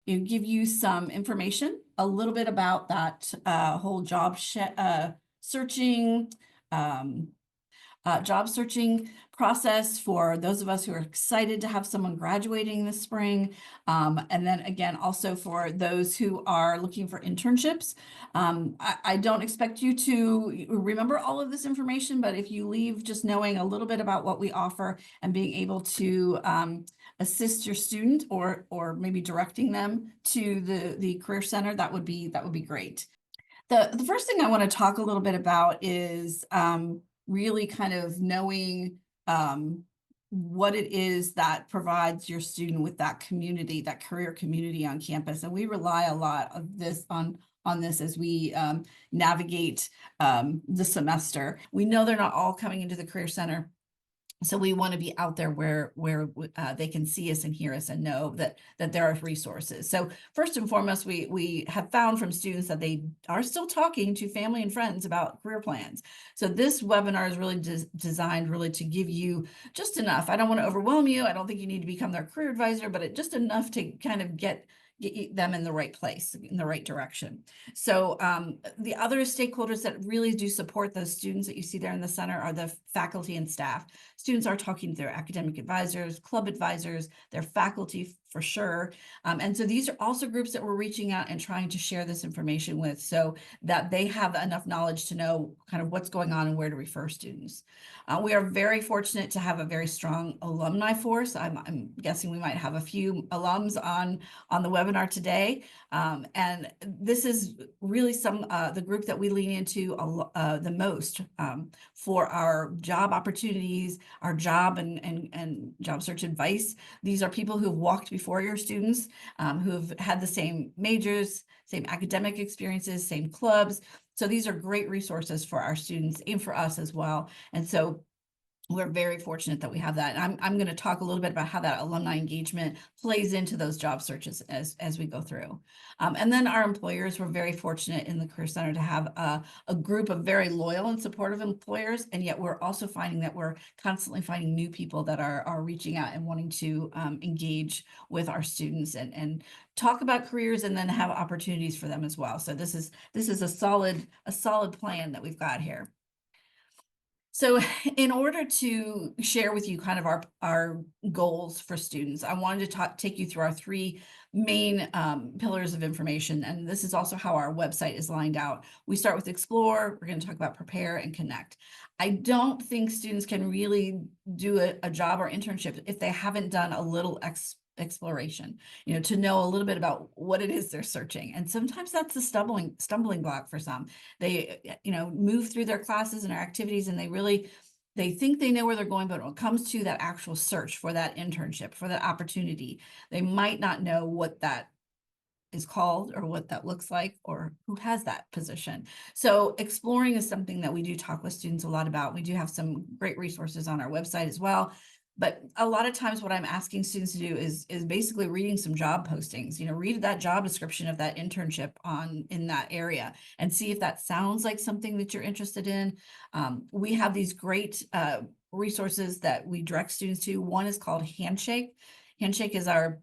give you some information, a little bit about that whole searching, um, job searching process for those of us who are excited to have someone graduating this spring. And then again, also for those who are looking for internships. I don't expect you to remember all of this information, but if you leave just knowing a little bit about what we offer and being able to assist your student or maybe directing them to the Career Center, that would be great. The first thing I want to talk a little bit about is really kind of knowing what it is that provides your student with that community, that career community on campus. And we rely a lot of this on this as we navigate the semester. We know they're not all coming into the Career Center. So we want to be out there where they can see us and hear us and know that there are resources. So first and foremost, we have found from students that they are still talking to family and friends about career plans. So this webinar is really designed really to give you just enough. I don't want to overwhelm you. I don't think you need to become their career advisor, but just enough to kind of get them in the right place, in the right direction. So the other stakeholders that really do support those students that you see there in the center are the faculty and staff. Students are talking to their academic advisors, club advisors, their faculty for sure. And so these are also groups that we're reaching out and trying to share this information with so that they have enough knowledge to know kind of what's going on and where to refer students. We are very fortunate to have a very strong alumni force. I'm guessing we might have a few alums on the webinar today. And this is really the group that we lean into the most for our job opportunities, our job and job search advice. These are people who've walked before your students, who have had the same majors, same academic experiences, same clubs. So these are great resources for our students and for us as well. And so we're very fortunate that we have that. And I'm going to talk a little bit about how that alumni engagement plays into those job searches as we go through. And then our employers, we're very fortunate in the Career Center to have a group of very loyal and supportive employers. And yet we're also finding that we're constantly finding new people that are reaching out and wanting to engage with our students and talk about careers and then have opportunities for them as well. So this is a solid plan that we've got here. So in order to share with you kind of our goals for students, I wanted to take you through our three main pillars of information. And this is also how our website is lined out. We start with explore. We're going to talk about prepare and connect. I don't think students can really do a job or internship if they haven't done a little exploration, to know a little bit about what it is they're searching. And sometimes that's the stumbling block for some. They, move through their classes and their activities and they think they know where they're going, but when it comes to that actual search for that internship, for that opportunity, they might not know what that is called or what that looks like or who has that position. So exploring is something that we do talk with students a lot about. We do have some great resources on our website as well. But a lot of times what I'm asking students to do is basically reading some job postings, read that job description of that internship in that area and see if that sounds like something that you're interested in. We have these great resources that we direct students to. One is called Handshake. Handshake is our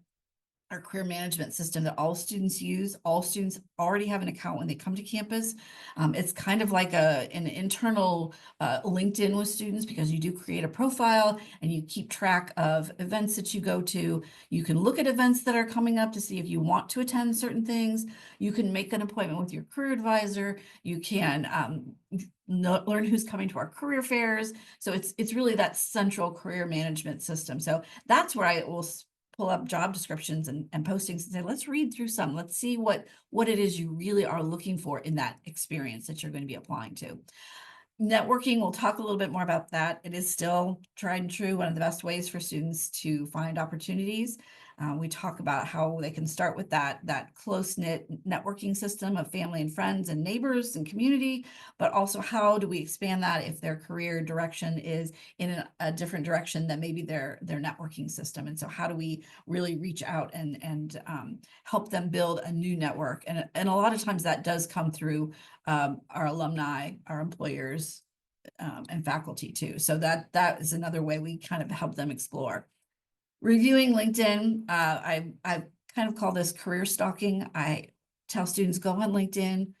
career management system that all students use. All students already have an account when they come to campus. It's kind of like an internal LinkedIn with students because you do create a profile and you keep track of events that you go to. You can look at events that are coming up to see if you want to attend certain things. You can make an appointment with your career advisor. You can learn who's coming to our career fairs. So it's really that central career management system. So that's where I will pull up job descriptions and postings and say, let's read through some. Let's see what it is you really are looking for in that experience that you're going to be applying to. Networking, we'll talk a little bit more about that. It is still tried and true, one of the best ways for students to find opportunities. We talk about how they can start with that close-knit networking system of family and friends and neighbors and community, but also how do we expand that if their career direction is in a different direction than maybe their networking system. And so how do we really reach out and help them build a new network? And a lot of times that does come through our alumni, our employers, and faculty too. So that is another way we kind of help them explore. Reviewing LinkedIn, I've kind of call this career stalking. I tell students, go on LinkedIn,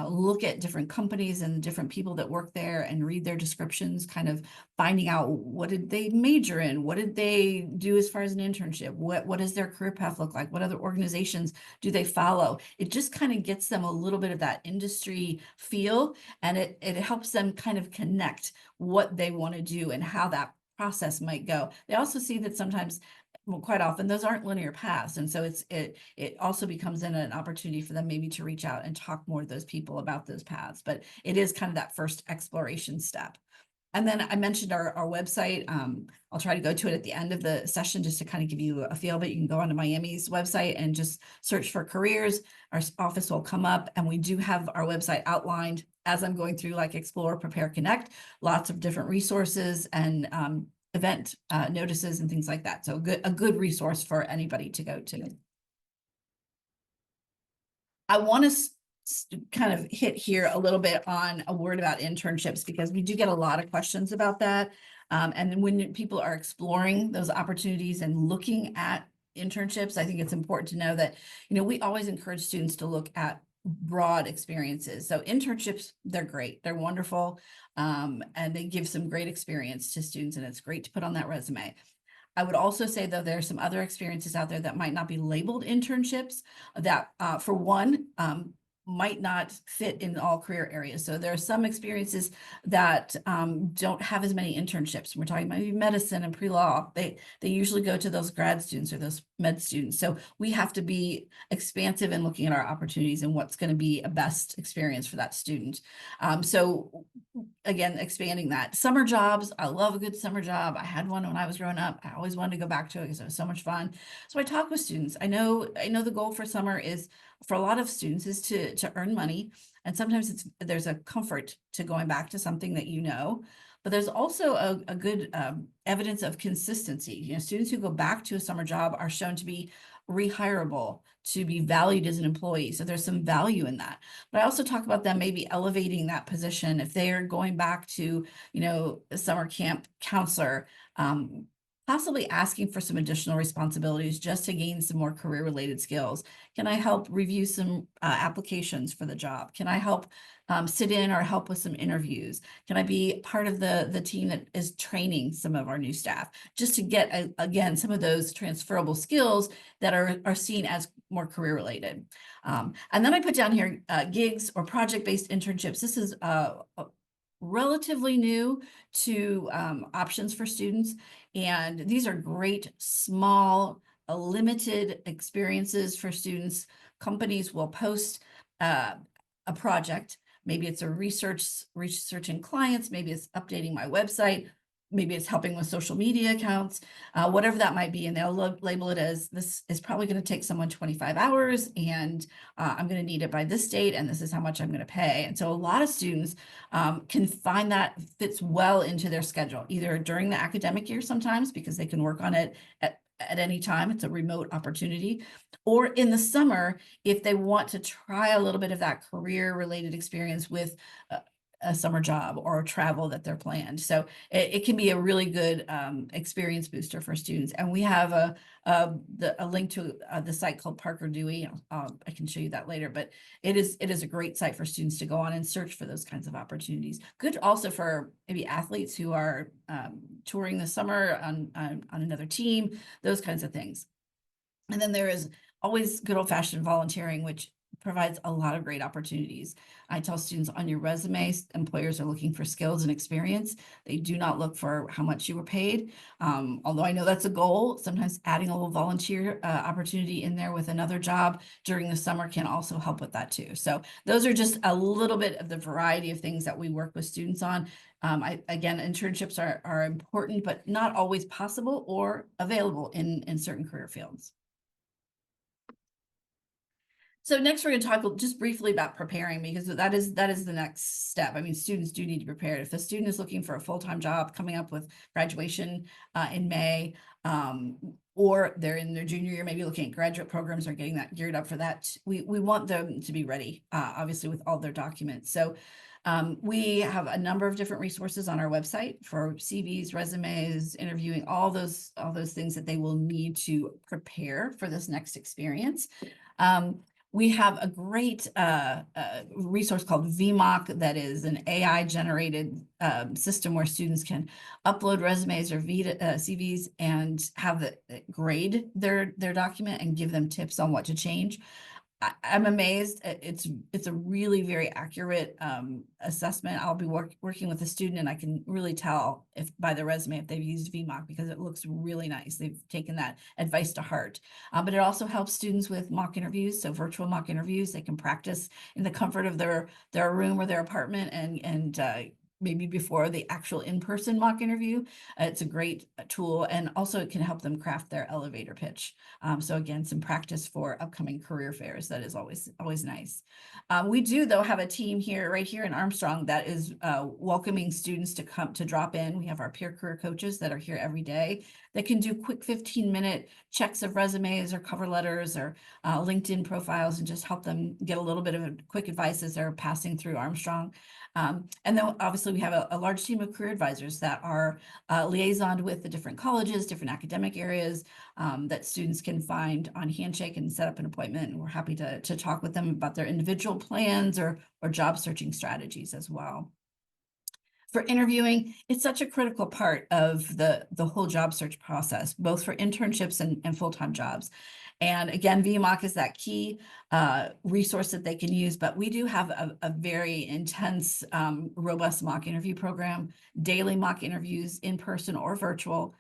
look at different companies and different people that work there and read their descriptions, kind of finding out what did they major in, what did they do as far as an internship, what does their career path look like, what other organizations do they follow. It just kind of gets them a little bit of that industry feel, and it helps them kind of connect what they want to do and how that process might go. They also see that sometimes, well, quite often those aren't linear paths, and so it also becomes an opportunity for them maybe to reach out and talk more to those people about those paths. But it is kind of that first exploration step. And then I mentioned our website. I'll try to go to it at the end of the session just to kind of give you a feel, but you can go onto Miami's website and just search for careers. Our office will come up, and we do have our website outlined as I'm going through, like Explore, Prepare, Connect, lots of different resources and event notices and things like that. So a good resource for anybody to go to. I want to kind of hit here a little bit on a word about internships, because we do get a lot of questions about that. And then when people are exploring those opportunities and looking at internships, I think it's important to know that, we always encourage students to look at broad experiences. So internships, they're great. They're wonderful. And they give some great experience to students, and it's great to put on that resume. I would also say, though, there are some other experiences out there that might not be labeled internships that, for one, might not fit in all career areas. So there are some experiences that don't have as many internships. We're talking about maybe medicine and pre-law. They usually go to those grad students or those med students. So we have to be expansive in looking at our opportunities and what's going to be a best experience for that student. So again, expanding that. Summer jobs, I love a good summer job. I had one when I was growing up. I always wanted to go back to it because it was so much fun. So I talk with students. I know the goal for summer is, for a lot of students, is to earn money. And sometimes there's a comfort to going back to something that but there's also a good evidence of consistency. Students who go back to a summer job are shown to be rehirable, to be valued as an employee. So there's some value in that. But I also talk about them maybe elevating that position if they are going back to, a summer camp counselor, possibly asking for some additional responsibilities just to gain some more career-related skills. Can I help review some applications for the job? Can I help sit in or help with some interviews? Can I be part of the team that is training some of our new staff, just to get, again, some of those transferable skills that are seen as more career-related? And then I put down here gigs or project-based internships. This is relatively new to options for students. And these are great, small, limited experiences for students. Companies will post a project. Maybe it's a researching clients. Maybe it's updating my website. Maybe it's helping with social media accounts, whatever that might be. And they'll label it as, this is probably going to take someone 25 hours and I'm going to need it by this date. And this is how much I'm going to pay. And so a lot of students can find that fits well into their schedule, either during the academic year sometimes, because they can work on it at any time. It's a remote opportunity. Or in the summer, if they want to try a little bit of that career-related experience with a summer job or travel that they're planned. So it can be a really good experience booster for students. And we have a link to the site called Parker Dewey. I can show you that later, but it is a great site for students to go on and search for those kinds of opportunities. Good also for maybe athletes who are touring the summer on another team, those kinds of things. And then there is always good old-fashioned volunteering, which provides a lot of great opportunities. I tell students, on your resume, employers are looking for skills and experience. They do not look for how much you were paid. Although I know that's a goal, sometimes adding a little volunteer opportunity in there with another job during the summer can also help with that too. So those are just a little bit of the variety of things that we work with students on. Again, internships are important, but not always possible or available in certain career fields. So next, we're going to talk just briefly about preparing, because that is the next step. I mean, students do need to prepare. If the student is looking for a full-time job coming up with graduation in May, or they're in their junior year, maybe looking at graduate programs or getting that geared up for that, we want them to be ready, obviously, with all their documents. So We have a number of different resources on our website for CVs, resumes, interviewing, all those things that they will need to prepare for this next experience. We have a great resource called VMock that is an AI generated system where students can upload resumes or CVs and have the grade their document and give them tips on what to change. I'm amazed. It's a really very accurate assessment. I'll be working with a student and I can really tell if by the resume if they've used VMock because it looks really nice. They've taken that advice to heart. But it also helps students with mock interviews, so virtual mock interviews. They can practice in the comfort of their room or their apartment and maybe before the actual in-person mock interview. It's a great tool, and also it can help them craft their elevator pitch. So again, some practice for upcoming career fairs. That is always nice. We do, though, have a team here, right here in Armstrong, that is welcoming students to come to drop in. We have our peer career coaches that are here every day that can do quick 15-minute checks of resumes or cover letters or LinkedIn profiles and just help them get a little bit of quick advice as they're passing through Armstrong. And then obviously we have a large team of career advisors that are liaisoned with the different colleges, different academic areas that students can find on Handshake and set up an appointment. And we're happy to talk with them about their individual plans or job searching strategies as well. For interviewing, it's such a critical part of the whole job search process, both for internships and full-time jobs. And again, VMock is that key resource that they can use, but we do have a very intense, robust mock interview program, daily mock interviews in person or virtual.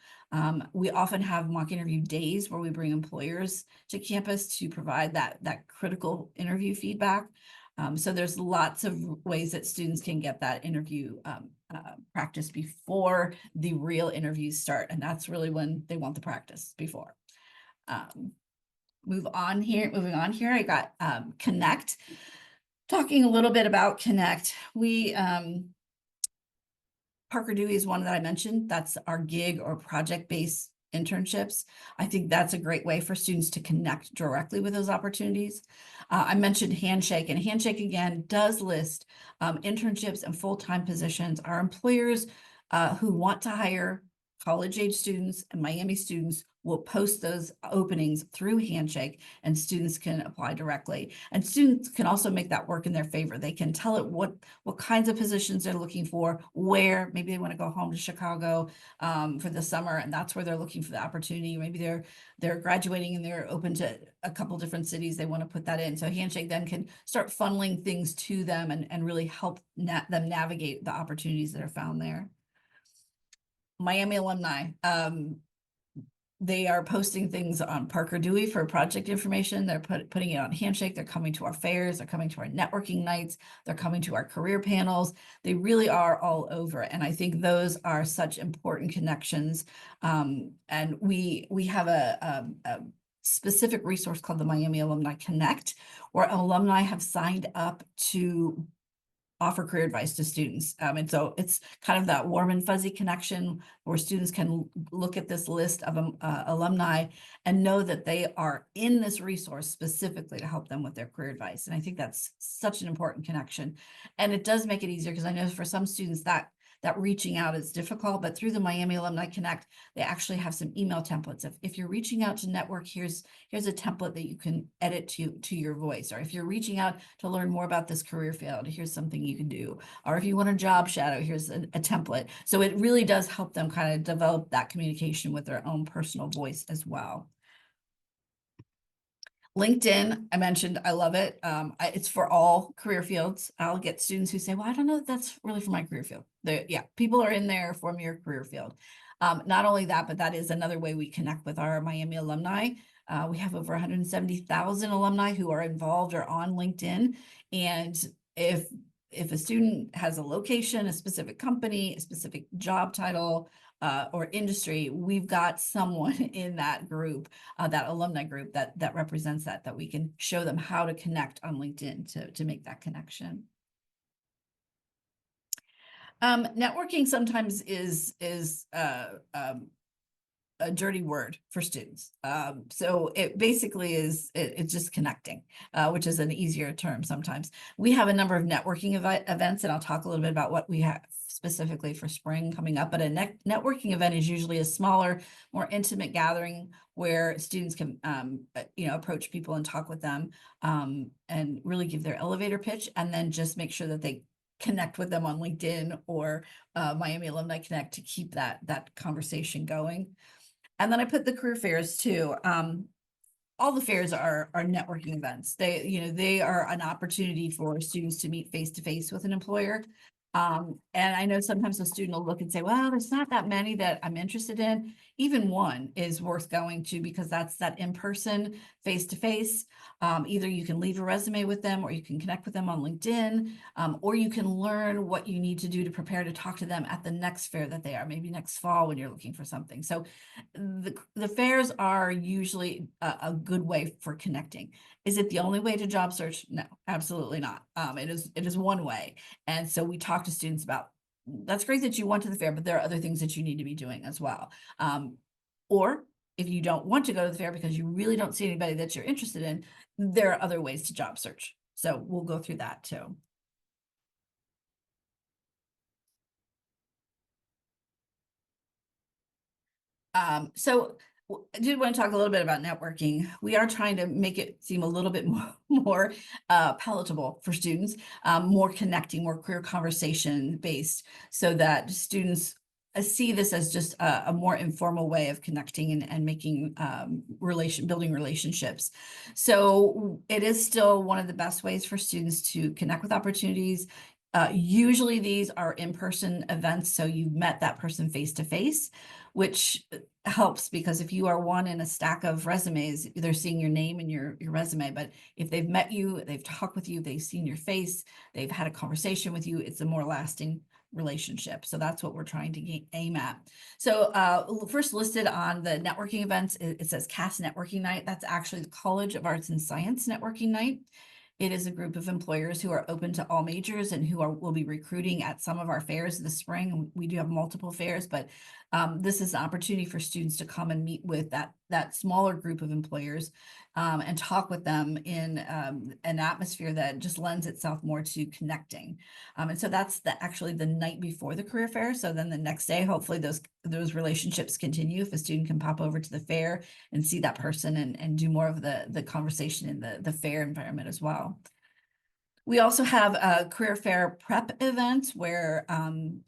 We often have mock interview days where we bring employers to campus to provide that critical interview feedback. So there's lots of ways that students can get that interview practice before the real interviews start. And that's really when they want the practice before. Moving on here, I got Connect. Talking a little bit about Connect, we Parker Dewey is one that I mentioned. That's our gig or project-based internships. I think that's a great way for students to connect directly with those opportunities. I mentioned Handshake, and Handshake again does list internships and full-time positions. Our employers who want to hire college-age students and Miami students will post those openings through Handshake, and students can apply directly. And students can also make that work in their favor. They can tell it what kinds of positions they're looking for, where maybe they want to go home to Chicago for the summer, and that's where they're looking for the opportunity. Maybe they're graduating and they're open to a couple different cities. They want to put that in. So Handshake then can start funneling things to them and really help them navigate the opportunities that are found there. Miami alumni. They are posting things on Parker Dewey for project information. They're putting it on Handshake. They're coming to our fairs. They're coming to our networking nights. They're coming to our career panels. They really are all over. And I think those are such important connections. And we have a specific resource called the Miami Alumni Connect, where alumni have signed up to offer career advice to students. And so it's kind of that warm and fuzzy connection where students can look at this list of alumni and know that they are in this resource specifically to help them with their career advice. And I think that's such an important connection. And it does make it easier because I know for some students that reaching out is difficult, but through the Miami Alumni Connect, they actually have some email templates. If you're reaching out to network, here's a template that you can edit to your voice. Or if you're reaching out to learn more about this career field, here's something you can do. Or if you want a job shadow, here's a template. So it really does help them kind of develop that communication with their own personal voice as well. LinkedIn, I mentioned, I love it. It's for all career fields. I'll get students who say, well, I don't know if that's really for my career field. Yeah, people are in there from your career field. Not only that, but that is another way we connect with our Miami alumni. We have over 170,000 alumni who are involved or on LinkedIn. And if a student has a location, a specific company, a specific job title, or industry, we've got someone in that group, that alumni group that represents that we can show them how to connect on LinkedIn to make that connection. Networking sometimes is a dirty word for students. So it basically is, it's just connecting, which is an easier term sometimes. We have a number of networking events, and I'll talk a little bit about what we have specifically for spring coming up. But a networking event is usually a smaller, more intimate gathering where students can, approach people and talk with them, and really give their elevator pitch, and then just make sure that they connect with them on LinkedIn or Miami Alumni Connect to keep that conversation going. And then I put the career fairs too. All the fairs are networking events. They are an opportunity for students to meet face to face with an employer. And I know sometimes a student will look and say, well, there's not that many that I'm interested in. Even one is worth going to, because that's that in-person, face-to-face. Either you can leave a resume with them, or you can connect with them on LinkedIn, or you can learn what you need to do to prepare to talk to them at the next fair that they are, maybe next fall when you're looking for something. So the fairs are usually a good way for connecting. Is it the only way to job search? No, absolutely not. It is one way. And so we talk to students about, that's great that you went to the fair, but there are other things that you need to be doing as well. Or if you don't want to go to the fair because you really don't see anybody that you're interested in, there are other ways to job search. So we'll go through that too. So I did want to talk a little bit about networking. We are trying to make it seem a little bit more palatable for students, more connecting, more career conversation based, so that students see this as just a more informal way of connecting and making building relationships. So it is still one of the best ways for students to connect with opportunities. Usually these are in-person events, so you've met that person face to face, which helps, because if you are one in a stack of resumes, they're seeing your name and your resume. But if they've met you, they've talked with you, they've seen your face, they've had a conversation with you, it's a more lasting relationship. So that's what we're trying to aim at. So first listed on the networking events, it says CAS Networking Night. That's actually the College of Arts and Science Networking Night. It is a group of employers who are open to all majors and who will be recruiting at some of our fairs this spring. We do have multiple fairs, but this is an opportunity for students to come and meet with that smaller group of employers, and talk with them in an atmosphere that just lends itself more to connecting. And so that's actually the night before the career fair. So then the next day, hopefully those relationships continue if a student can pop over to the fair and see that person and do more of the conversation in the fair environment as well. We also have a career fair prep event where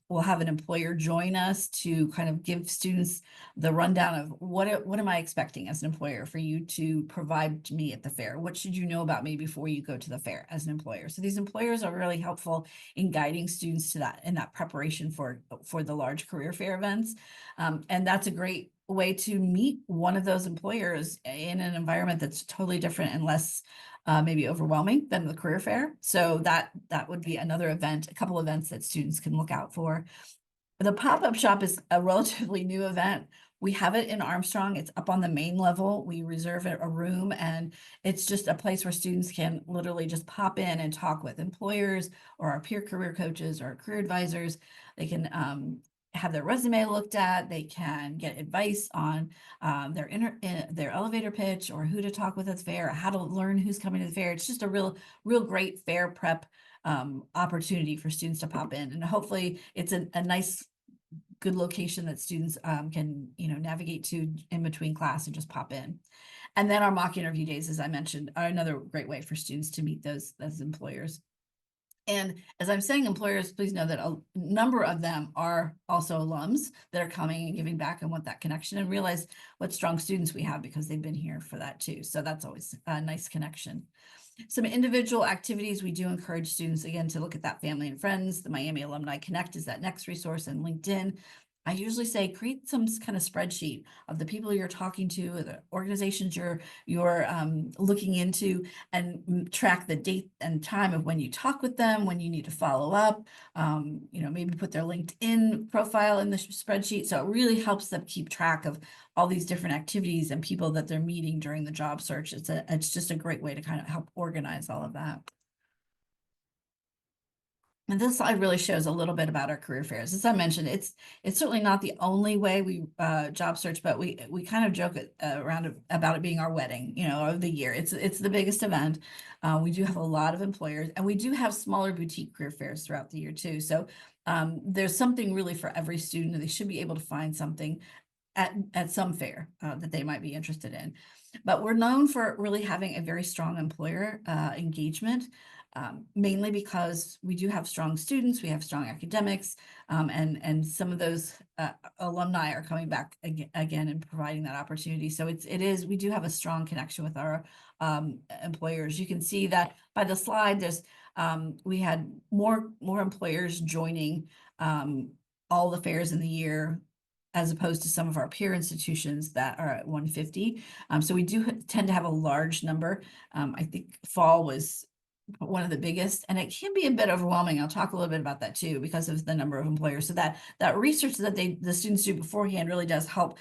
we'll have an employer join us to kind of give students the rundown of what am I expecting as an employer for you to provide to me at the fair? What should you know about me before you go to the fair as an employer? So these employers are really helpful in guiding students to that, in that preparation for the large career fair events. And that's a great way to meet one of those employers in an environment that's totally different and less maybe overwhelming than the career fair. So that would be another event, a couple events that students can look out for. The pop-up shop is a relatively new event. We have it in Armstrong. It's up on the main level. We reserve a room, and it's just a place where students can literally just pop in and talk with employers or our peer career coaches or career advisors. They can have their resume looked at. They can get advice on their elevator pitch, or who to talk with at the fair, or how to learn who's coming to the fair. It's just a real great fair prep opportunity for students to pop in, and hopefully it's a nice, good location that students can navigate to in between class and just pop in. And then our mock interview days, as I mentioned, are another great way for students to meet those employers. And as I'm saying employers, please know that a number of them are also alums that are coming and giving back and want that connection, and realize what strong students we have because they've been here for that too. So that's always a nice connection. Some individual activities, we do encourage students, again, to look at that family and friends. The Miami Alumni Connect is that next resource, and LinkedIn. I usually say create some kind of spreadsheet of the people you're talking to, the organizations you're looking into, and track the date and time of when you talk with them, when you need to follow up. Maybe put their LinkedIn profile in the spreadsheet. So it really helps them keep track of all these different activities and people that they're meeting during the job search. It's just a great way to kind of help organize all of that. And this slide really shows a little bit about our career fairs. As I mentioned, it's certainly not the only way we job search, but we kind of joke around about it being our wedding, of the year. It's the biggest event. We do have a lot of employers, and we do have smaller boutique career fairs throughout the year too. So there's something really for every student, and they should be able to find something at some fair that they might be interested in. But we're known for really having a very strong employer engagement, mainly because we do have strong students, we have strong academics, and some of those alumni are coming back again and providing that opportunity. So we do have a strong connection with our employers. You can see that by the slide, we had more employers joining all the fairs in the year, as opposed to some of our peer institutions that are at 150. So we do tend to have a large number. I think fall was one of the biggest, and it can be a bit overwhelming. I'll talk a little bit about that too, because of the number of employers. So that research that the students do beforehand really does help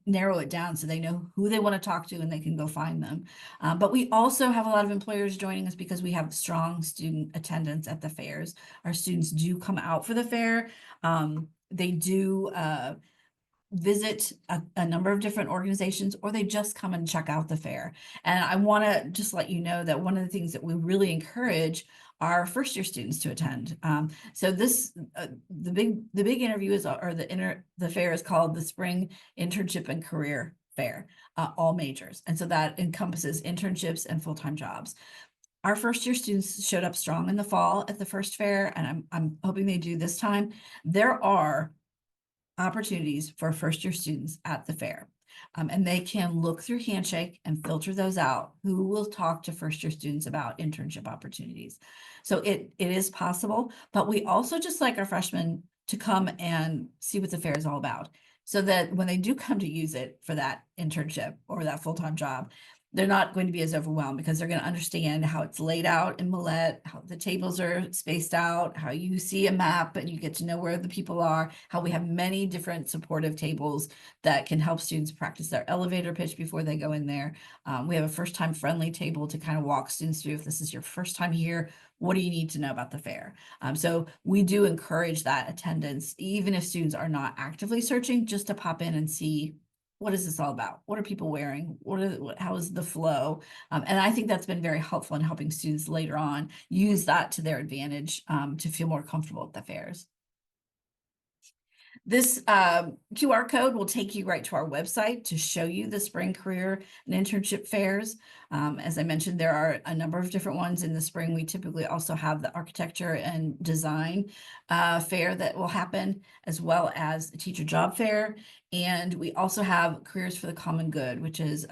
narrow it down, so they know who they want to talk to and they can go find them. But we also have a lot of employers joining us because we have strong student attendance at the fairs. Our students do come out for the fair. They do visit a number of different organizations, or they just come and check out the fair. And I want to just let you know that one of the things that we really encourage our first year students to attend. So the big interview the fair is called the Spring Internship and Career Fair, all majors. And so that encompasses internships and full-time jobs. Our first year students showed up strong in the fall at the first fair, and I'm hoping they do this time. There are opportunities for first year students at the fair. And they can look through Handshake and filter those out, who will talk to first year students about internship opportunities. So it is possible, but we also just like our freshmen to come and see what the fair is all about, so that when they do come to use it for that internship or that full-time job, they're not going to be as overwhelmed, because they're going to understand how it's laid out in Millet, how the tables are spaced out, how you see a map and you get to know where the people are, how we have many different supportive tables that can help students practice their elevator pitch before they go in there. We have a first time friendly table to kind of walk students through, if this is your first time here, what do you need to know about the fair? So we do encourage that attendance, even if students are not actively searching, just to pop in and see, what is this all about? What are people wearing? How is the flow? And I think that's been very helpful in helping students later on use that to their advantage, to feel more comfortable at the fairs. This QR code will take you right to our website to show you the spring career and internship fairs. As I mentioned, there are a number of different ones in the spring. We typically also have the architecture and design fair that will happen, as well as the teacher job fair. And we also have Careers for the Common Good, which is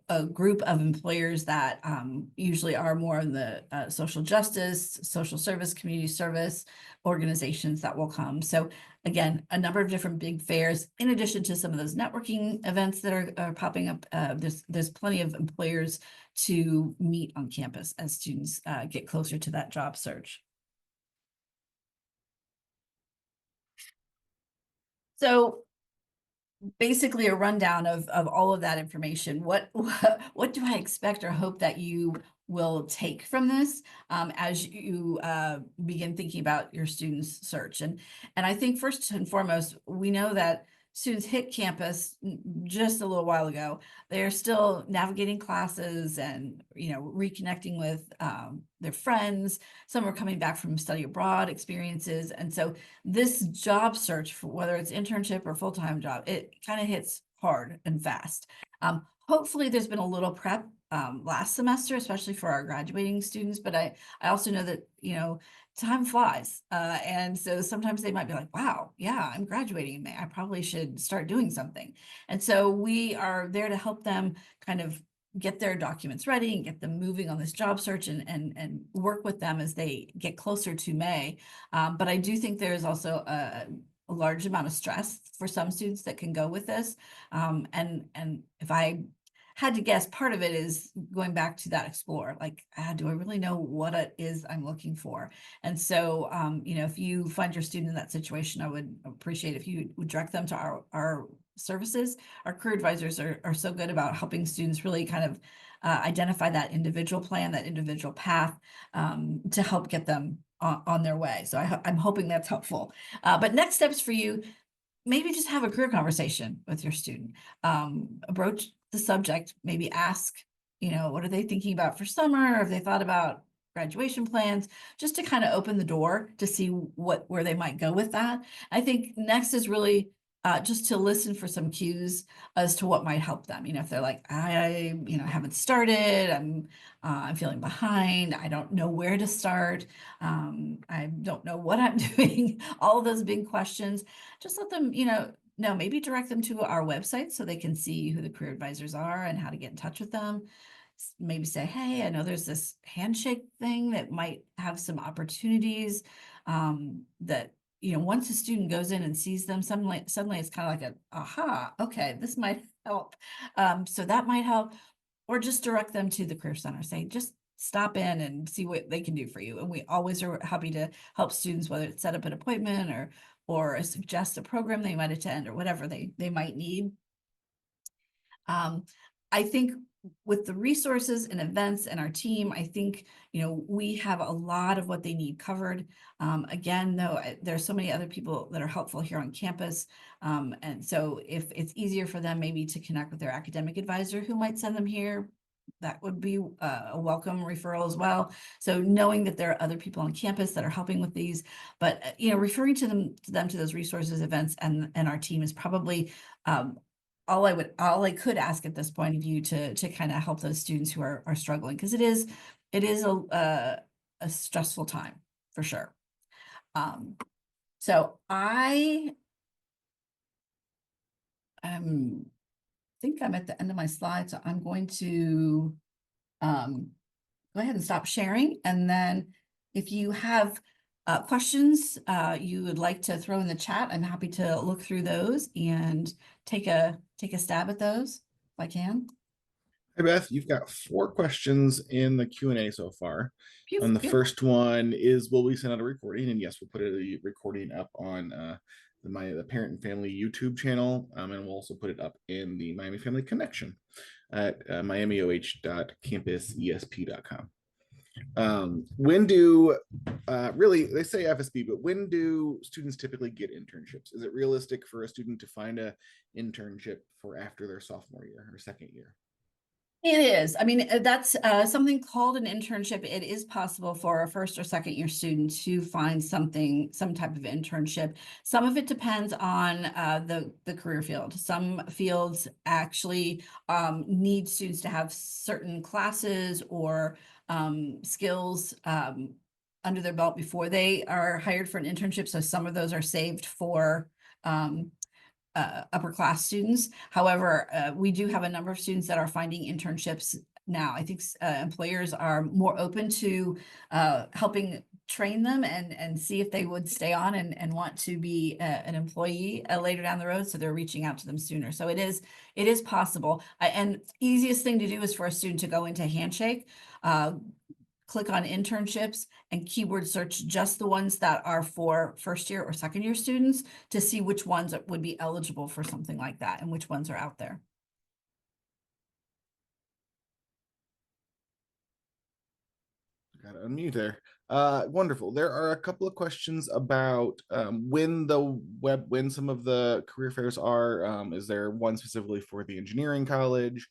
a group of employers that usually are more in the social justice, social service, community service organizations that will come. So again, a number of different big fairs, in addition to some of those networking events that are popping up. There's plenty of employers to meet on campus as students get closer to that job search. So basically a rundown of all of that information. What do I expect or hope that you will take from this as you begin thinking about your students' search? And I think first and foremost, we know that students hit campus just a little while ago. They're still navigating classes and reconnecting with their friends. Some are coming back from study abroad experiences, and so this job search, for whether it's internship or full-time job, it kind of hits hard and fast. Hopefully there's been a little prep last semester, especially for our graduating students, but I also know that time flies. And so sometimes they might be like, wow, yeah, I'm graduating in May. I probably should start doing something. And so we are there to help them kind of get their documents ready and get them moving on this job search, and work with them as they get closer to May. But I do think there is also a large amount of stress for some students that can go with this. And if I had to guess, part of it is going back to that explore, like, do I really know what it is I'm looking for? And so, if you find your student in that situation, I would appreciate if you would direct them to our services. Our career advisors are so good about helping students really kind of identify that individual plan, that individual path, to help get them on their way. So I'm hoping that's helpful. But next steps for you, maybe just have a career conversation with your student. Broach the subject, maybe ask, what are they thinking about for summer? Or have they thought about graduation plans, just to kind of open the door to see where they might go with that. I think next is really just to listen for some cues as to what might help them. If they're like, I haven't started, I'm feeling behind, I don't know where to start, I don't know what I'm doing, all of those big questions, just let them, no, maybe direct them to our website so they can see who the career advisors are and how to get in touch with them. Maybe say, hey, I know there's this handshake thing that might have some opportunities, that, once a student goes in and sees them, suddenly it's kind of like aha, okay, this might help. So that might help, or just direct them to the Career Center. Say, just stop in and see what they can do for you. And we always are happy to help students, whether it's set up an appointment or suggest a program they might attend or whatever they might need. I think with the resources and events and our team, I think, we have a lot of what they need covered. Again, though, there's so many other people that are helpful here on campus. And so if it's easier for them maybe to connect with their academic advisor who might send them here, that would be a welcome referral as well. So knowing that there are other people on campus that are helping with these, but referring to them to those resources, events, and our team is probably all I could ask at this point of view to kind of help those students who are struggling, because it is a stressful time for sure. So I think I'm at the end of my slide, so I'm going to go ahead and stop sharing, and then if you have questions you would like to throw in the chat, I'm happy to look through those and take a stab at those if I can. Hey Beth, you've got 4 questions in the Q&A so far. And the first one is, will we send out a recording? And yes, we'll put a recording up on the Parent and Family YouTube channel, and we'll also put it up in the Miami Family Connection at miamioh.campusesp.com. When do really, they say FSB, but when do students typically get internships? Is it realistic for a student to find a internship for after their sophomore year or second year? It is. I mean, that's something called an internship. It is possible for a first or second year student to find some type of internship. Some of it depends on the career field. Some fields actually need students to have certain classes or skills under their belt before they are hired for an internship. So some of those are saved for upper class students. However, we do have a number of students that are finding internships now. I think employers are more open to helping train them and see if they would stay on and want to be an employee later down the road. So they're reaching out to them sooner. So it is possible. And easiest thing to do is for a student to go into Handshake, click on internships and keyword search just the ones that are for first year or second year students to see which ones would be eligible for something like that and which ones are out there. Got to unmute there. Wonderful. There are a couple of questions about when some of the career fairs are. Is there one specifically for the engineering college?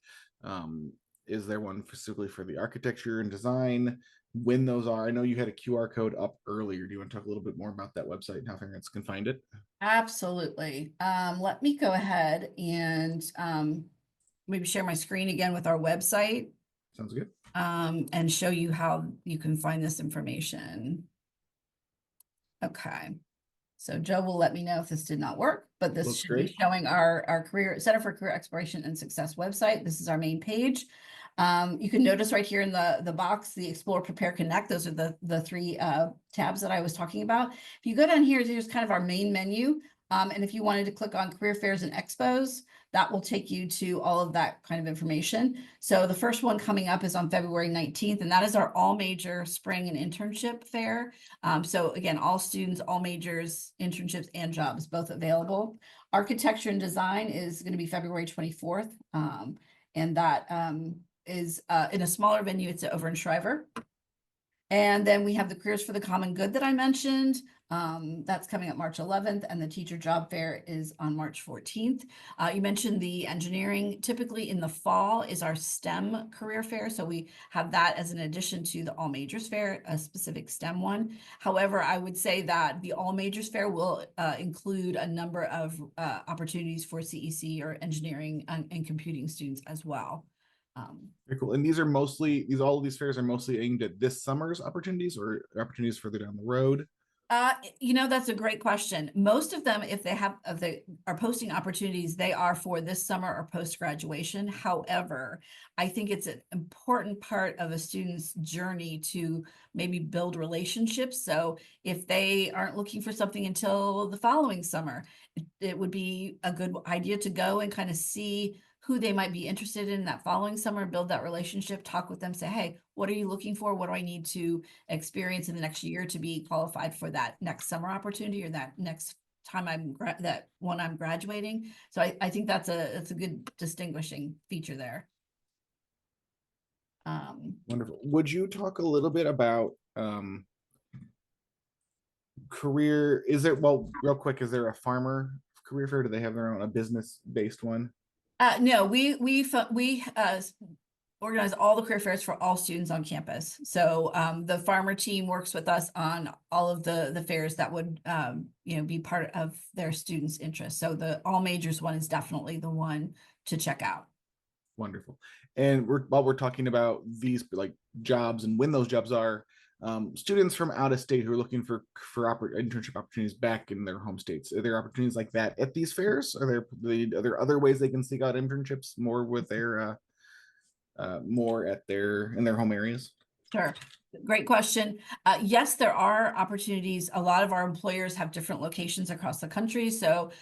Is there one specifically for the architecture and design? When those are? I know you had a QR code up earlier. Do you want to talk a little bit more about that website and how parents can find it? Absolutely. Let me go ahead and maybe share my screen again with our website. Sounds good. And show you how you can find this information. Okay. So Joe will let me know if this did not work, but this should be showing our career Center for Career Exploration and Success website. This is our main page. You can notice right here in the box, the Explore, Prepare, Connect. Those are the 3 tabs that I was talking about. If you go down here, here's kind of our main menu. And if you wanted to click on career fairs and expos, that will take you to all of that kind of information. So the first one coming up is on February 19th, and that is our all major spring and internship fair. So again, all students, all majors, internships, and jobs, both available Architecture and design is going to be February 24th. And that is in a smaller venue. It's over in Shriver. And then we have the Careers for the Common Good that I mentioned. That's coming up March 11th, and the teacher job fair is on March 14th. You mentioned the engineering. Typically in the fall is our STEM career fair. So we have that as an addition to the all majors fair, a specific STEM one. However, I would say that the all majors fair will include a number of opportunities for CEC or engineering and computing students as well. Very cool. And these are all of these fairs are mostly aimed at this summer's opportunities or opportunities further down the road. That's a great question. Most of them, if they are posting opportunities, they are for this summer or post-graduation. However, I think it's an important part of a student's journey to maybe build relationships. So if they aren't looking for something until the following summer, it would be a good idea to go and kind of see who they might be interested in that following summer, build that relationship, talk with them, say, hey, what are you looking for? What do I need to experience in the next year to be qualified for that next summer opportunity or that next time I'm graduating? So I think that's a good distinguishing feature there. Wonderful. Would you talk a little bit about career? Real quick, is there a farmer career fair? Do they have their own, a business-based one? No, we organize all the career fairs for all students on campus. So the farmer team works with us on all of the fairs that would be part of their students' interest. So the all majors one is definitely the one to check out. Wonderful. And while we're talking about these like jobs and when those jobs are, students from out of state who are looking for internship opportunities back in their home states, are there opportunities like that at these fairs? Are there other ways they can seek out internships more with their more in their home areas? Sure. Great question. Yes, there are opportunities. A lot of our employers have different locations across the country. So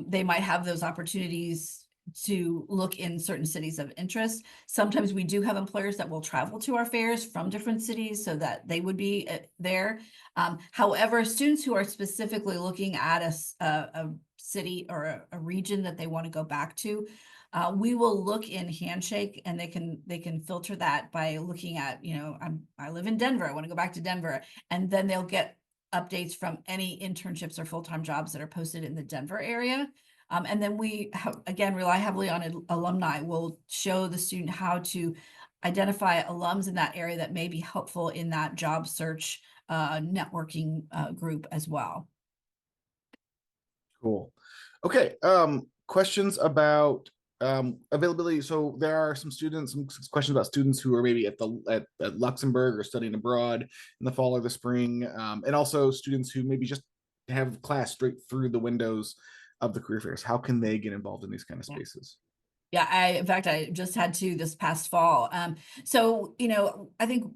they might have those opportunities to look in certain cities of interest. Sometimes we do have employers that will travel to our fairs from different cities so that they would be there. However, students who are specifically looking at a city or a region that they want to go back to, we will look in Handshake, and they can filter that by looking at, I live in Denver, I want to go back to Denver, and then they'll get updates from any internships or full-time jobs that are posted in the Denver area. And then we again rely heavily on alumni. We'll show the student how to identify alums in that area that may be helpful in that job search networking group as well. Cool. Okay. Questions about availability. So there are some questions about students who are maybe at Luxembourg or studying abroad in the fall or the spring, and also students who maybe just have class straight through the windows of the career fairs. How can they get involved in these kind of spaces? Yeah, in fact, I just had to this past fall. So, I think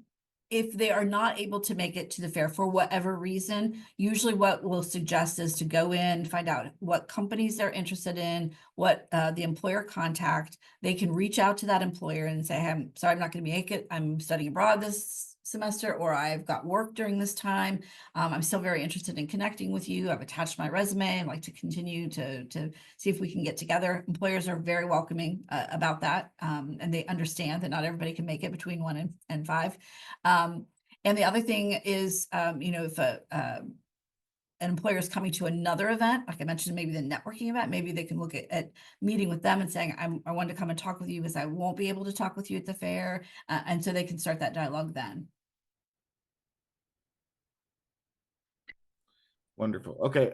if they are not able to make it to the fair for whatever reason, usually what we'll suggest is to go in, find out what companies they're interested in, what the employer contact. They can reach out to that employer and say, hey, I'm sorry, I'm not going to make it. I'm studying abroad this semester, or I've got work during this time. I'm still very interested in connecting with you. I've attached my resume. I'd like to continue to see if we can get together. Employers are very welcoming about that, and they understand that not everybody can make it between 1 and 5. And the other thing is, if an employer is coming to another event, like I mentioned, maybe the networking event, maybe they can look at meeting with them and saying, I want to come and talk with you because I won't be able to talk with you at the fair. And so they can start that dialogue then. Wonderful. Okay.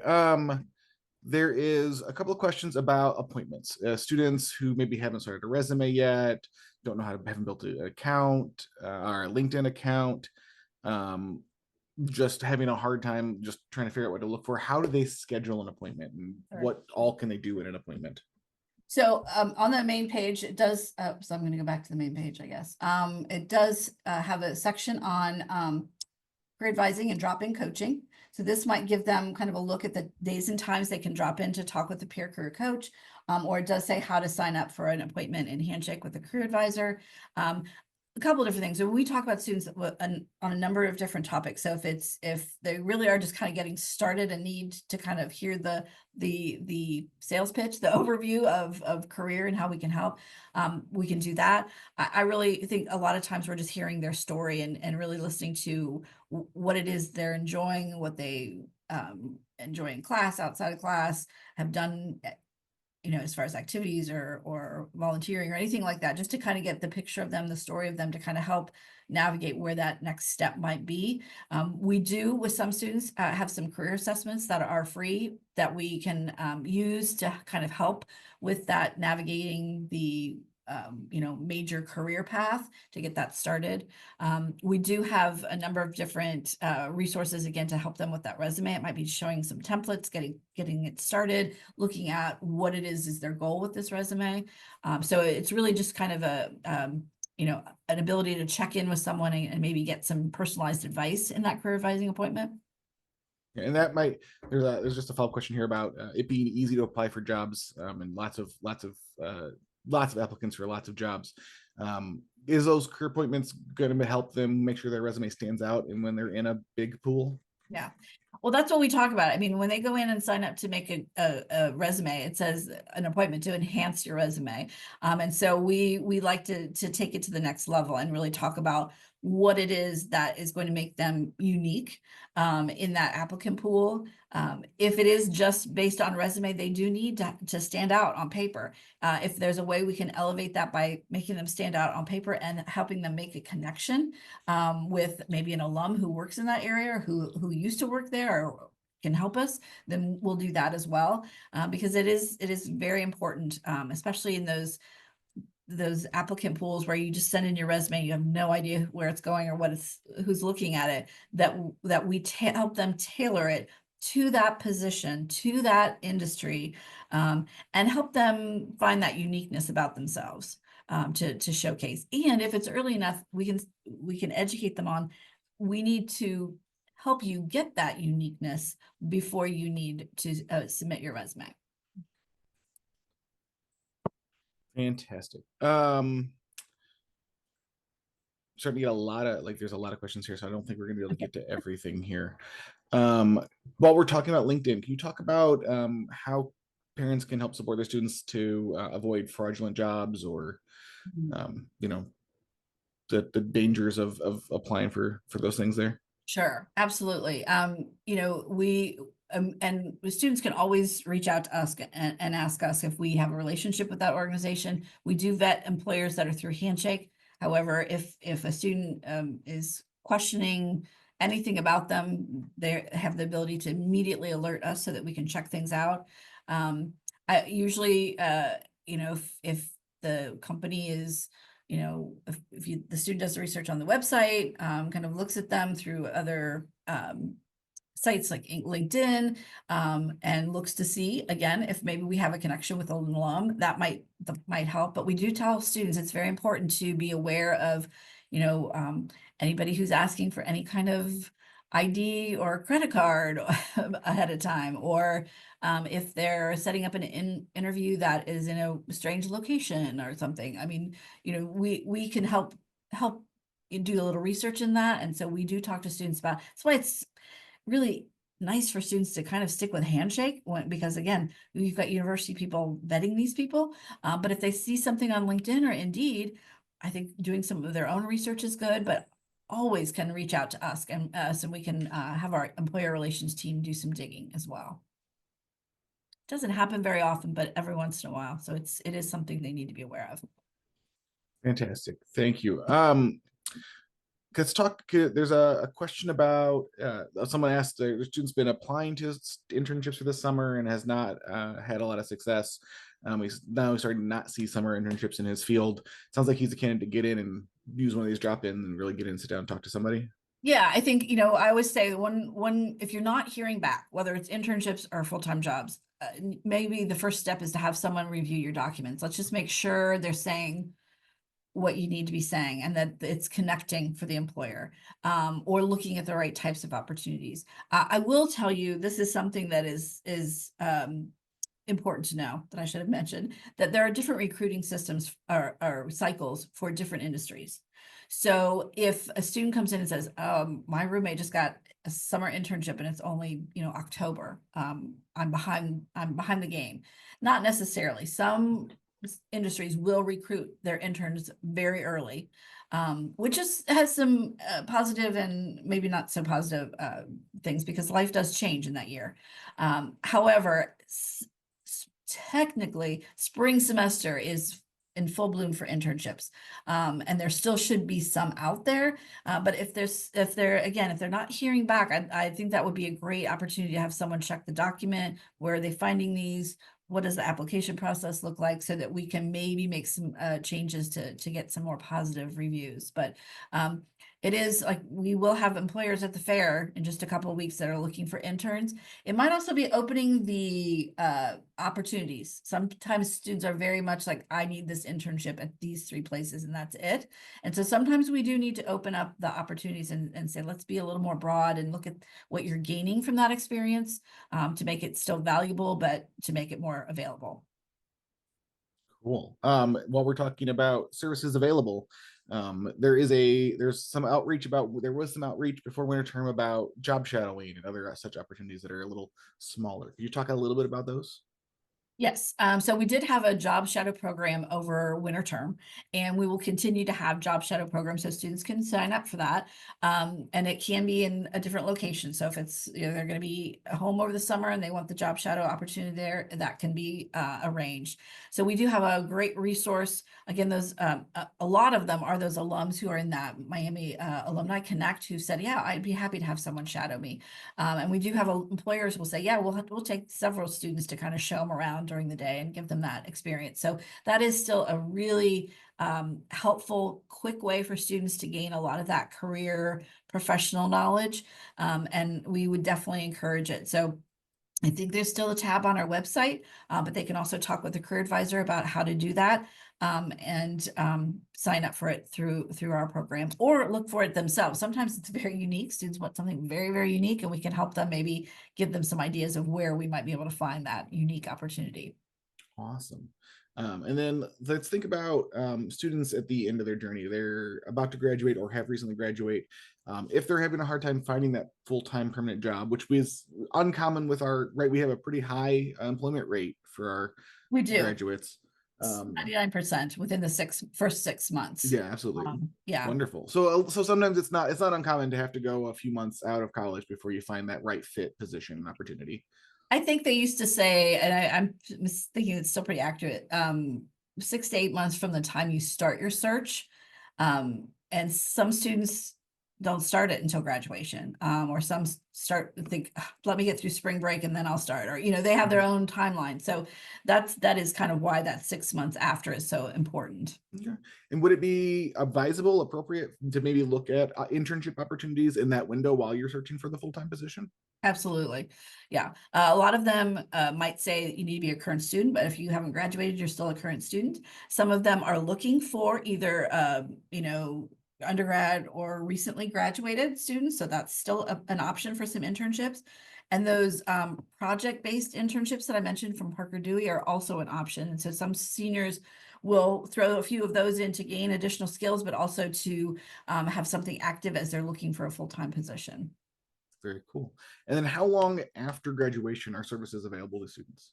There is a couple of questions about appointments. Students who maybe haven't started a resume yet, don't know haven't built an account or a LinkedIn account, just having a hard time just trying to figure out what to look for. How do they schedule an appointment, and what all can they do in an appointment? So on the main page, it does, so I'm going to go back to the main page, I guess. It does have a section on career advising and drop-in coaching. So this might give them kind of a look at the days and times they can drop in to talk with a peer career coach, or it does say how to sign up for an appointment in Handshake with a career advisor. a couple of different things. So we talk about students on a number of different topics. So if they really are just kind of getting started and need to kind of hear the sales pitch, the overview of career and how we can help, we can do that. I really think a lot of times we're just hearing their story and really listening to what it is they're enjoying, what they enjoy in class, outside of class, have done, as far as activities or volunteering or anything like that, just to kind of get the picture of them, the story of them, to kind of help navigate where that next step might be. We do, with some students, have some career assessments that are free that we can use to kind of help with that, navigating the major career path to get that started. We do have a number of different resources, again, to help them with that resume. It might be showing some templates, getting it started, looking at what it is their goal with this resume. So it's really just kind of an ability to check in with someone and maybe get some personalized advice in that career advising appointment. And that might, there's just a follow-up question here about it being easy to apply for jobs, and lots of applicants for lots of jobs. Is those career appointments going to help them make sure their resume stands out and when they're in a big pool? Yeah. Well, that's what we talk about. I mean, when they go in and sign up to make a resume, it says an appointment to enhance your resume. And so we like to take it to the next level and really talk about what it is that is going to make them unique in that applicant pool. If it is just based on resume, they do need to stand out on paper. If there's a way we can elevate that by making them stand out on paper and helping them make a connection with maybe an alum who works in that area or who used to work there or can help us, then we'll do that as well. Because it is very important, especially in those applicant pools where you just send in your resume, you have no idea where it's going or who's looking at it, that we help them tailor it to that position, to that industry, and help them find that uniqueness about themselves, to showcase. And if it's early enough, we can educate them on, we need to help you get that uniqueness before you need to submit your resume. Fantastic. Starting to get there's a lot of questions here, so I don't think we're gonna be able to get to everything here. While we're talking about LinkedIn, can you talk about how parents can help support their students to avoid fraudulent jobs or the dangers of applying for those things there? Sure, absolutely. We and the students can always reach out to us and ask us if we have a relationship with that organization. We do vet employers that are through Handshake. However, if a student is questioning anything about them, they have the ability to immediately alert us so that we can check things out. I usually, if the company is, if the student does the research on the website, kind of looks at them through other sites like LinkedIn, and looks to see, again, if maybe we have a connection with an alum, that might help. But we do tell students it's very important to be aware of, anybody who's asking for any kind of ID or credit card ahead of time, or if they're setting up an interview that is in a strange location or something. I mean, we can help you do a little research in that. And so we do talk to students about, that's why it's really nice for students to kind of stick with Handshake, because again, we've got university people vetting these people. But if they see something on LinkedIn or Indeed, I think doing some of their own research is good, but always can reach out to us and we can have our employer relations team do some digging as well. Doesn't happen very often, but every once in a while. So it is something they need to be aware of. Fantastic. Thank you. Let's talk. There's a question about someone asked, the student's been applying to internships for this summer and has not had a lot of success. He's now starting to not see summer internships in his field. Sounds like he's a candidate to get in and use one of these drop in and really get in, sit down, and talk to somebody. Yeah, I think, I always say if you're not hearing back, whether it's internships or full-time jobs, maybe the first step is to have someone review your documents. Let's just make sure they're saying what you need to be saying and that it's connecting for the employer, or looking at the right types of opportunities. I will tell you, this is something that is important to know that I should have mentioned, that there are different recruiting systems or cycles for different industries. So if a student comes in and says, my roommate just got a summer internship and it's only, October, I'm behind the game. Not necessarily. Some industries will recruit their interns very early, which has some positive and maybe not so positive things, because life does change in that year. However, technically, spring semester is in full bloom for internships. And there still should be some out there. But if they're not hearing back, I think that would be a great opportunity to have someone check the document. Where are they finding these? What does the application process look like, so that we can maybe make some changes to get some more positive reviews. But it is like, we will have employers at the fair in just a couple of weeks that are looking for interns. It might also be opening the opportunities. Sometimes students are very much like, I need this internship at these 3 places and that's it. And so sometimes we do need to open up the opportunities and say, let's be a little more broad and look at what you're gaining from that experience, to make it still valuable, but to make it more available. Cool. While we're talking about services available, there was some outreach before winter term about job shadowing and other such opportunities that are a little smaller. Could you talk a little bit about those? Yes, so we did have a job shadow program over winter term, and we will continue to have job shadow programs so students can sign up for that. And it can be in a different location. So if it's, they're going to be home over the summer and they want the job shadow opportunity there, that can be arranged. So we do have a great resource. Again, those a lot of them are those alums who are in that Miami Alumni Connect, who said, yeah, I'd be happy to have someone shadow me. And we do have employers will say, yeah, we'll take several students to kind of show them around during the day and give them that experience. So that is still a really helpful, quick way for students to gain a lot of that career professional knowledge. And we would definitely encourage it. So I think there's still a tab on our website, but they can also talk with a career advisor about how to do that, and sign up for it through our program, or look for it themselves. Sometimes it's very unique. Students want something very, very unique, and we can help them, maybe give them some ideas of where we might be able to find that unique opportunity. Awesome. And then let's think about students at the end of their journey. They're about to graduate or have recently graduate. If they're having a hard time finding that full-time permanent job, which is uncommon with right, we have a pretty high employment rate for our We do. graduates. 99% within the first 6 months. Yeah, absolutely. Yeah. Wonderful. So sometimes it's not uncommon to have to go a few months out of college before you find that right fit position and opportunity. I think they used to say, and I'm thinking it's still pretty accurate, 6 to 8 months from the time you start your search. And some students don't start it until graduation, or some think, let me get through spring break and then I'll start, or, they have their own timeline. So that is kind of why that 6 months after is so important. Okay. And would it be advisable, appropriate to maybe look at internship opportunities in that window while you're searching for the full-time position? Absolutely. Yeah. A lot of them might say you need to be a current student, but if you haven't graduated, you're still a current student. Some of them are looking for either, undergrad or recently graduated students. So that's still an option for some internships. And those project-based internships that I mentioned from Parker Dewey are also an option. And so some seniors will throw a few of those in to gain additional skills, but also to have something active as they're looking for a full-time position. Very cool. And then how long after graduation are services available to students?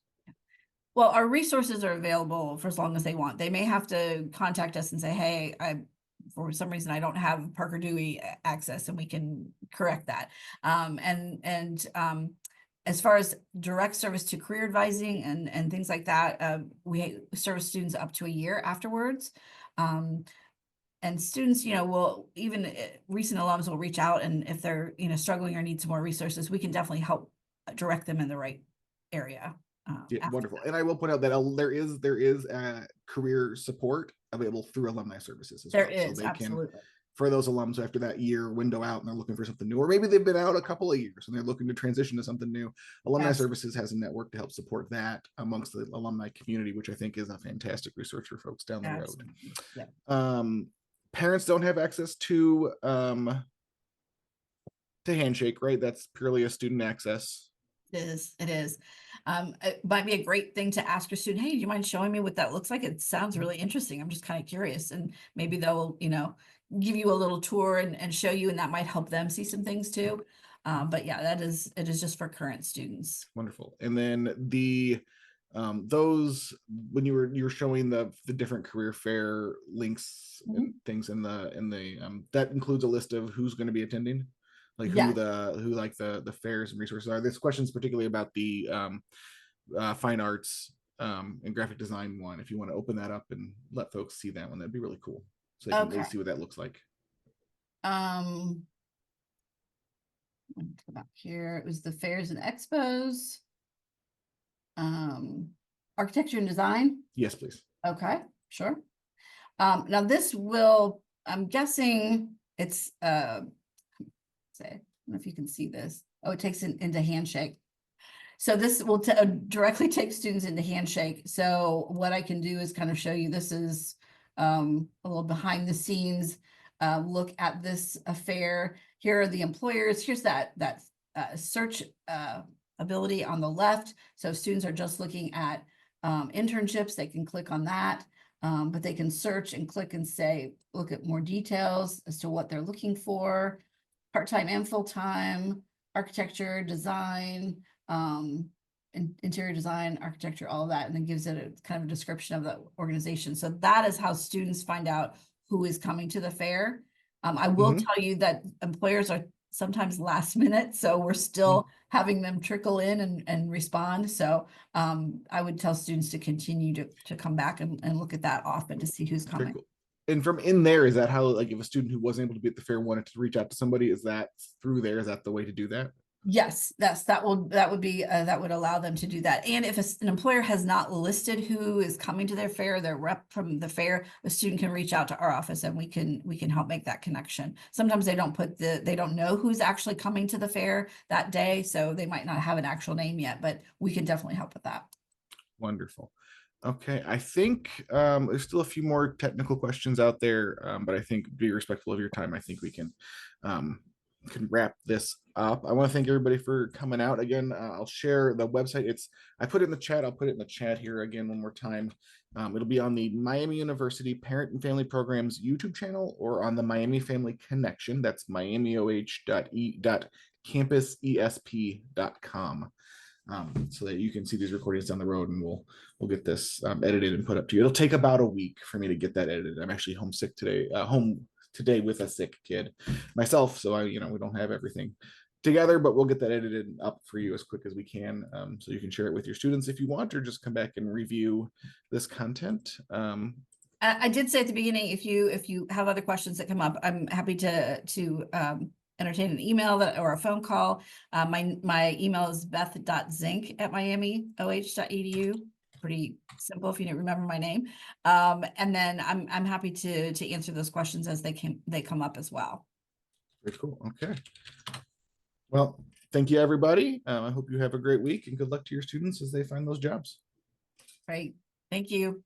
Well, our resources are available for as long as they want. They may have to contact us and say, hey, for some reason I don't have Parker Dewey access, and we can correct that. As far as direct service to career advising and things like that, we service students up to a year afterwards. And students, will even recent alums will reach out, and if they're, struggling or need some more resources, we can definitely help direct them in the right area. Yeah, wonderful. And I will point out that there is career support available through alumni services as There well. is, So they absolutely. can, for those alums after that year window out and they're looking for something new, or maybe they've been out a couple of years and they're looking to transition to something new, alumni services has a network to help support that amongst the alumni community, which I think is a fantastic resource for folks down the road. Yeah. Parents don't have access to Handshake, right? That's purely a student access. It is. It might be a great thing to ask your student, hey, do you mind showing me what that looks like? It sounds really interesting. I'm just kind of curious. And maybe they'll, give you a little tour and show you, and that might help them see some things too. But yeah, it is just for current students. Wonderful. And then those, when you were showing the different career fair links Mhm. and things in the that includes a list of who's going to be attending, like who Yes. the fairs and resources are. This question's particularly about the fine arts and graphic design one. If you want to open that up and let folks see that one, that'd be really cool, so they can at Okay. least see what that looks like. Let me go back here. It was the fairs and expos. Architecture and design. Yes, please. Okay, sure. Now this will, I'm guessing it's, say, I don't know if you can see this. Oh, it takes it into Handshake. So this will directly take students into Handshake. So what I can do is kind of show you, this is a little behind the scenes look at this affair. Here are the employers. Here's that search ability on the left. So students are just looking at internships. They can click on that, but they can search and click and say, look at more details as to what they're looking for, part-time and full-time, architecture, design, interior design, architecture, all of that, and then gives it a kind of a description of the organization. So that is how students find out who is coming to the fair. I will tell you that employers are sometimes last minute, so we're still having them trickle in and respond. So I would tell students to continue to come back and look at that often to see who's coming. Cool. And from in there, is that how, like, if a student who wasn't able to be at the fair wanted to reach out to somebody, is that through there? Is that the way to do that? Yes, that would be that would allow them to do that. And if an employer has not listed who is coming to their fair, their rep from the fair, the student can reach out to our office and we can help make that connection. Sometimes they don't know who's actually coming to the fair that day, so they might not have an actual name yet, but we can definitely help with that. Wonderful. Okay, I think there's still a few more technical questions out there, but I think, be respectful of your time, I think we can wrap this up. I want to thank everybody for coming out again. I'll share the website. I put it in the chat. I'll put it in the chat here again one more time. It'll be on the Miami University Parent and Family Programs YouTube channel or on the Miami Family Connection. That's miamioh.campusesp.com. So that you can see these recordings down the road, and we'll get this edited and put up to you. It'll take about a week for me to get that edited. I'm actually homesick today, home today with a sick kid myself, so we don't have everything together, but we'll get that edited up for you as quick as we can, so you can share it with your students if you want, or just come back and review this content. I did say at the beginning, if you have other questions that come up, I'm happy to entertain an email or a phone call. My email is beth.zink@miamioh.edu. Pretty simple if you didn't remember my name. And then I'm happy to answer those questions as they come up as well. Very cool. Okay. Well, thank you, everybody. I hope you have a great week, and good luck to your students as they find those jobs. Great. Thank you.